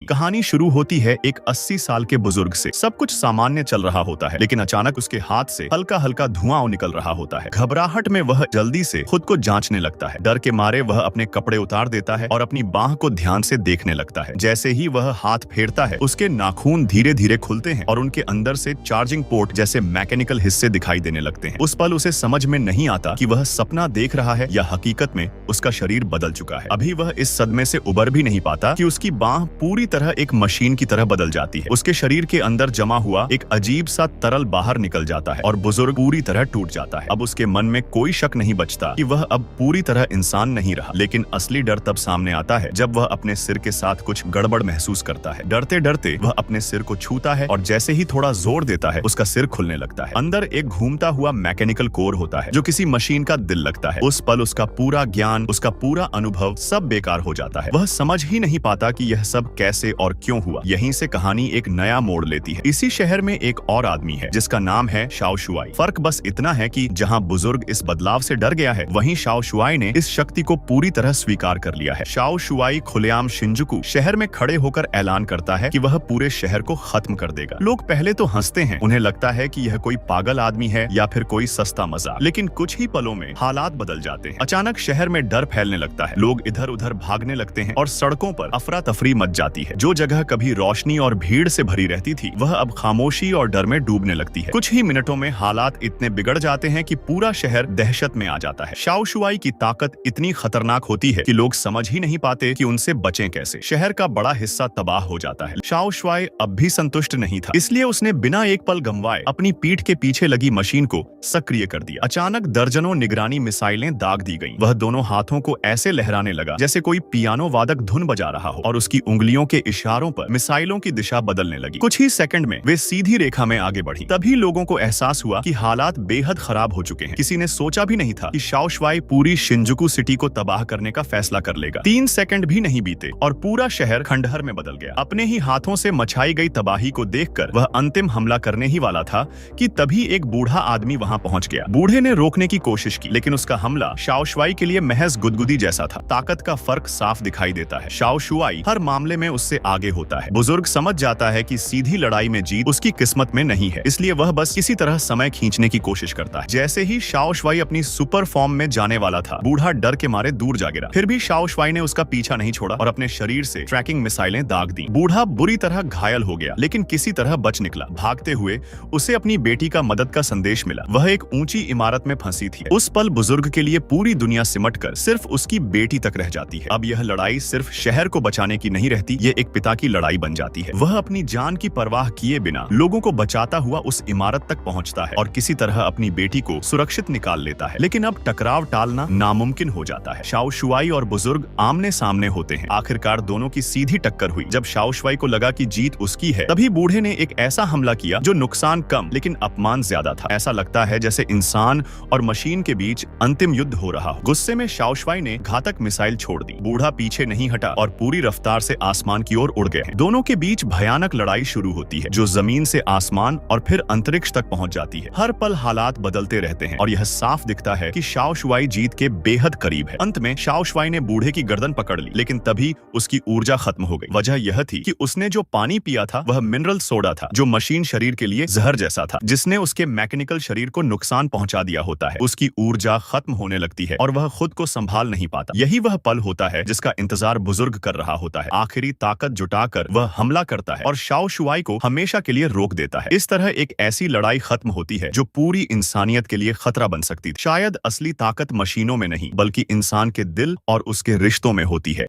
कहानी शुरू होती है एक 80 साल के बुजुर्ग से। सब कुछ सामान्य चल रहा होता है, लेकिन अचानक उसके हाथ से हल्का हल्का धुआं निकल रहा होता है। घबराहट में वह जल्दी से खुद को जांचने लगता है। डर के मारे वह अपने कपड़े उतार देता है और अपनी बाह को ध्यान से देखने लगता है। जैसे ही वह हाथ फेरता है, उसके नाखून धीरे धीरे खुलते हैं और उनके अंदर से चार्जिंग पोर्ट जैसे मैकेनिकल हिस्से दिखाई देने लगते हैं। उस पल उसे समझ में नहीं आता कि वह सपना देख रहा है या हकीकत में उसका शरीर बदल चुका है। अभी वह इस सदमे से उबर भी नहीं पाता कि उसकी बाह पूरी तरह एक मशीन की तरह बदल जाती है। उसके शरीर के अंदर जमा हुआ एक अजीब सा तरल बाहर निकल जाता है और बुजुर्ग पूरी तरह टूट जाता है। अब उसके मन में कोई शक नहीं बचता कि वह अब पूरी तरह इंसान नहीं रहा। लेकिन असली डर तब सामने आता है जब वह अपने सिर के साथ कुछ गड़बड़ महसूस करता है। डरते डरते वह अपने सिर को छूता है और जैसे ही थोड़ा जोर देता है, उसका सिर खुलने लगता है। अंदर एक घूमता हुआ मैकेनिकल कोर होता है जो किसी मशीन का दिल लगता है। उस पल उसका पूरा ज्ञान, उसका पूरा अनुभव सब बेकार हो जाता है। वह समझ ही नहीं पाता कि यह सब कैसे और क्यों हुआ। यहीं से कहानी एक नया मोड़ लेती है। इसी शहर में एक और आदमी है जिसका नाम है शाओ शुआई। फर्क बस इतना है कि जहां बुजुर्ग इस बदलाव से डर गया है, वहीं शाओ शुआई ने इस शक्ति को पूरी तरह स्वीकार कर लिया है। शाओ शुआई खुलेआम शिंजुकू शहर में खड़े होकर ऐलान करता है कि वह पूरे शहर को खत्म कर देगा। लोग पहले तो हंसते हैं, उन्हें लगता है कि यह कोई पागल आदमी है या फिर कोई सस्ता मजाक। लेकिन कुछ ही पलों में हालात बदल जाते हैं। अचानक शहर में डर फैलने लगता है। लोग इधर उधर भागने लगते हैं और सड़कों पर अफरा तफरी मच जाती है। जो जगह कभी रोशनी और भीड़ से भरी रहती थी, वह अब खामोशी और डर में डूबने लगती है। कुछ ही मिनटों में हालात इतने बिगड़ जाते हैं कि पूरा शहर दहशत में आ जाता है। शाओ शुआई की ताकत इतनी खतरनाक होती है कि लोग समझ ही नहीं पाते कि उनसे बचें कैसे। शहर का बड़ा हिस्सा तबाह हो जाता है। शाओ शुआई अब भी संतुष्ट नहीं था, इसलिए उसने बिना एक पल गंवाए अपनी पीठ के पीछे लगी मशीन को सक्रिय कर दिया। अचानक दर्जनों निगरानी मिसाइलें दाग दी गईं। वह दोनों हाथों को ऐसे लहराने लगा जैसे कोई पियानो वादक धुन बजा रहा हो और उसकी उंगलियों के इशारों पर मिसाइलों की दिशा बदलने लगी। कुछ ही सेकंड में वे सीधी रेखा में आगे बढ़ी। तभी लोगों को एहसास हुआ कि हालात बेहद खराब हो चुके हैं। किसी ने सोचा भी नहीं था कि शाओ शुआई पूरी शिंजुकू सिटी को तबाह करने का फैसला कर लेगा। 3 सेकंड भी नहीं बीते और पूरा शहर खंडहर में बदल गया। अपने ही हाथों से मचाई गई तबाही को देखकर वह अंतिम हमला करने ही वाला था कि तभी एक बूढ़ा आदमी वहां पहुंच गया। बूढ़े ने रोकने की कोशिश की, लेकिन उसका हमला शाओ शुआई के लिए महज गुदगुदी जैसा था। ताकत का फर्क साफ दिखाई देता है। शाओ शुआई हर मामले में उससे आगे होता है। बुजुर्ग समझ जाता है कि सीधी लड़ाई में जीत उसकी किस्मत में नहीं है, इसलिए वह बस किसी तरह समय खींचने की कोशिश करता है। जैसे ही शाओ शुआई अपनी सुपर फॉर्म में जाने वाला था, बूढ़ा डर के मारे दूर जा गिरा। फिर भी शाओ शुआई ने उसका पीछा नहीं छोड़ा और अपने शरीर से ट्रैकिंग मिसाइलें दाग दी। बूढ़ा बुरी तरह घायल हो गया, लेकिन किसी तरह बच निकला। भागते हुए उसे अपनी बेटी का मदद का संदेश मिला। वह एक ऊंची इमारत में फंसी थी। उस पल बुजुर्ग के लिए पूरी दुनिया सिमटकर सिर्फ उसकी बेटी तक रह जाती है। अब यह लड़ाई सिर्फ शहर को बचाने की नहीं रहती, ये एक पिता की लड़ाई बन जाती है। वह अपनी जान की परवाह किए बिना लोगों को बचाता हुआ उस इमारत तक पहुंचता है और किसी तरह अपनी बेटी को सुरक्षित निकाल लेता है। लेकिन अब टकराव टालना नामुमकिन हो जाता है। शाओ शुआई और बुजुर्ग आमने सामने होते हैं। आखिरकार दोनों की सीधी टक्कर हुई। जब शाओ शुआई को लगा कि जीत उसकी है, तभी बूढ़े ने एक ऐसा हमला किया जो नुकसान कम लेकिन अपमान ज्यादा था। ऐसा लगता है जैसे इंसान और मशीन के बीच अंतिम युद्ध हो रहा हो। गुस्से में शाओ शुआई ने घातक मिसाइल छोड़ दी। बूढ़ा पीछे नहीं हटा और पूरी रफ्तार से आसमान की ओर उड़ गए। दोनों के बीच भयानक लड़ाई शुरू होती है, जो जमीन से आसमान और फिर अंतरिक्ष तक पहुंच जाती है। हर पल हालात बदलते रहते हैं और यह साफ दिखता है कि शाओ शुआई जीत के बेहद करीब है। अंत में शाओ शुआई ने बूढ़े की गर्दन पकड़ ली, लेकिन तभी उसकी ऊर्जा खत्म हो गई। वजह यह थी कि उसने जो पानी पिया था वह मिनरल सोडा था, जो मशीन शरीर के लिए जहर जैसा था, जिसने उसके मैकेनिकल शरीर को नुकसान पहुंचा दिया होता है। उसकी ऊर्जा खत्म होने लगती है और वह खुद को संभाल नहीं पाता। यही वह पल होता है जिसका इंतजार बुजुर्ग कर रहा होता है। आखिरी ताकत जुटाकर वह हमला करता है और शाओ शुआई को हमेशा के लिए रोक देता है। इस तरह एक ऐसी लड़ाई खत्म होती है जो पूरी इंसानियत के लिए खतरा बन सकती थी। शायद असली ताकत मशीनों में नहीं, बल्कि इंसान के दिल और उसके रिश्तों में होती है।